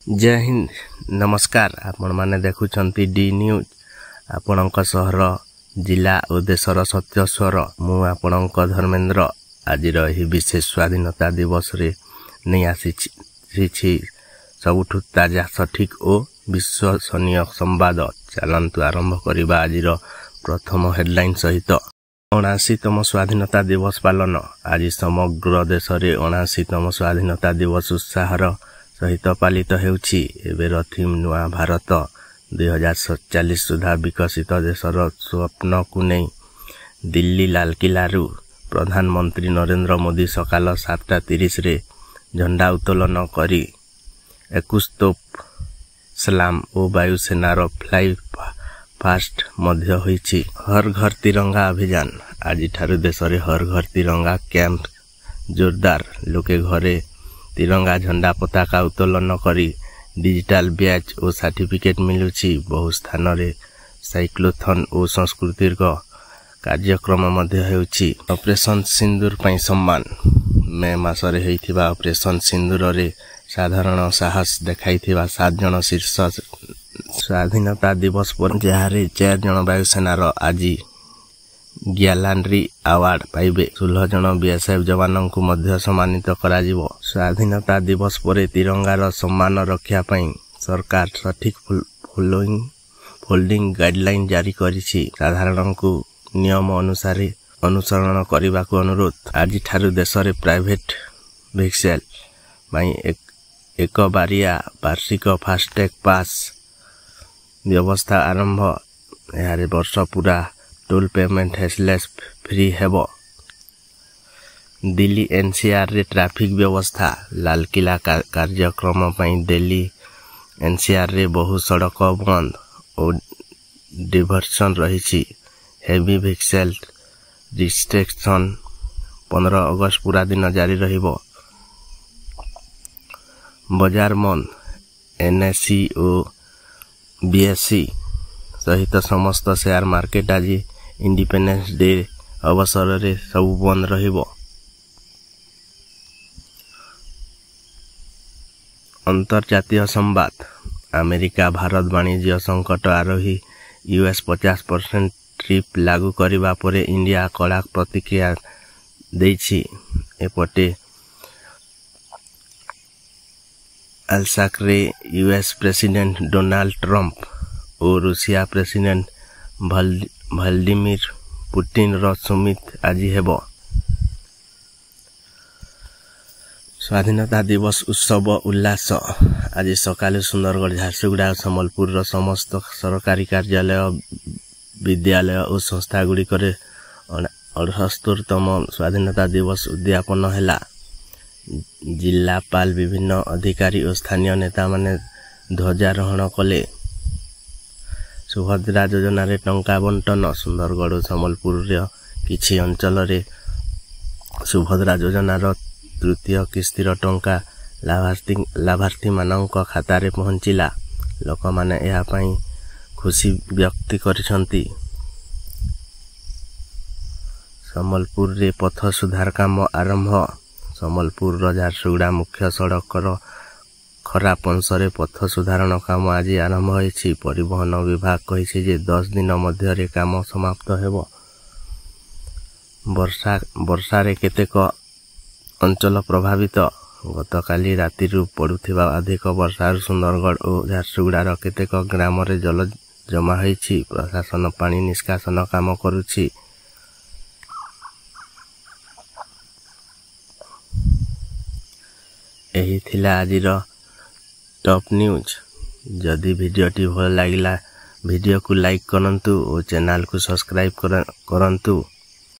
जय हिंद नमस्कार आपण माने देखुछंती डी न्यूज आपणक सहर जिला और देशर सत्य स्वर मु आपणक धर्मेंद्र आज विशेष स्वाधीनता दिवस रे नहीं आसी सबुठु ताजा सठिक और विश्वसनीय संवाद चलंतु आरंभ करबा आज प्रथम हेडलाइन सहित 79तम स्वाधीनता दिवस पालन आज समग्र देश रे 79तम स्वाधीनता दिवस उत्साहर सहित पालित हेउछि। एबेर थीम नुआ भारत 2047 सुधा विकसित देशर स्वप्न को नहीं दिल्ली लालकिलारू प्रधानमंत्री नरेंद्र मोदी सकाल 7:30 रे झंडा उत्तोलन करी 21 तोप सलाम और वायुसेनार फ्लाई फास्ट मध्य होइछि। हर घर तिरंगा अभियान आज ठारू देश रे हर घर तिरंगा कैंप जोरदार लोके घरे तिरंगा झंडा पताका उत्तोलन करी डिजिटल बैच और सर्टिफिकेट मिलुछि। बहु स्थान रे साइक्लोथन और संस्कृतिर कार्यक्रम मध्य हेउछि। ऑपरेशन सिंदूर पई सम्मान मे मासरे हेइथिबा ऑपरेशन सिंदूर रे साधारण साहस देखाइथिबा 7 जन शीर्ष स्वाधीनता दिवस पर जहारे 4 जन वायुसेनार आज ग्यालांड्री अवार्ड पाइबे। 16 जन बीएसएफ जवानों को मध्य सम्मानित करा जिवो। स्वाधीनता दिवस पर तिरंगार सम्मान रक्षा पई सरकार सठिक फोल्डिंग गाइडलाइन जारी करिछि। साधारण को नियम अनुसार अनुसरण करने को अनुरोध। आज ठारू देश रे प्राइवेट वेहिकल पई एक बारिया वार्षिक फास्टैग पास व्यवस्था आरंभ। यारे वर्ष पूरा टोल पेमेंट हेसलेस फ्री हेबो। दिल्ली एनसीआर रे ट्रैफिक व्यवस्था लालकिला कार्यक्रम पई दिल्ली एनसीआर रे बहु सड़क बंद और डिवर्सन रही। हेवी व्हीकल रिस्ट्रिक्शन 15 अगस्त पूरा दिन जारी रहिबो। बाजार बंद एनएससी और बीएससी सहित समस्त शेयर मार्केट आज इंडिपेंडेंस डे अवसर रे सब बंद रहिबो। अंतर्जातीय संवाद अमेरिका भारत वाणिज्य संकट आरोही यूएस 50% ट्रिप लागू करिबा परे इंडिया कड़ा प्रतिक्रिया देछि। एपटे अल्साक्रे यूएस प्रेसिडेंट डोनाल्ड ट्रंप और रूसिया प्रेसिडेंट व्लादिमीर पुतिन रो समिट आज हेबो। स्वाधीनता दिवस उत्सव उल्लास आज सकाले सुंदरगढ़ झारसुगुड़ा संबलपुर रो समस्त सरकारी कार्यालय विद्यालय और संस्था गुड़िक 78तम स्वाधीनता दिवस उद्यापन हैला। जिलापाल विभिन्न अधिकारी और स्थानीय नेता माने ध्वजारोहण कले। सुभद्रा योजना रे टंका बंटन सुंदरगढ़ और संबलपुर किछि अंचल रे सुभद्रा योजना रो तृतीय किस्तिर टंका लाभार्थी मानक खाता रे पहुंचिला। लोक माने एहा पई खुशी व्यक्त करिसंती। संबलपुर रे पथ सुधार काम आरंभ। संबलपुर झारसुगुड़ा मुख्य सड़क खराब अंशरे पथ सुधारण काम आज आरंभ होइछि। परिवहन विभाग कहिछि जे 10 दिन मध्य रे काम समाप्त हेबो। वर्षा रे केतेक अंचल प्रभावित। गतकाली राति रु पड़ुथिबा अधिक वर्षा सुंदरगढ़ और झारसुगुड़ा केतेक ग्राम रे जल जमा होइछि। प्रशासन पानी निष्कासन काम करुछि। एही थिला आजिर टॉप न्यूज। जदि वीडियोटी भल लागिला वीडियो को लाइक करंतु और चैनल को सब्सक्राइब करंतु।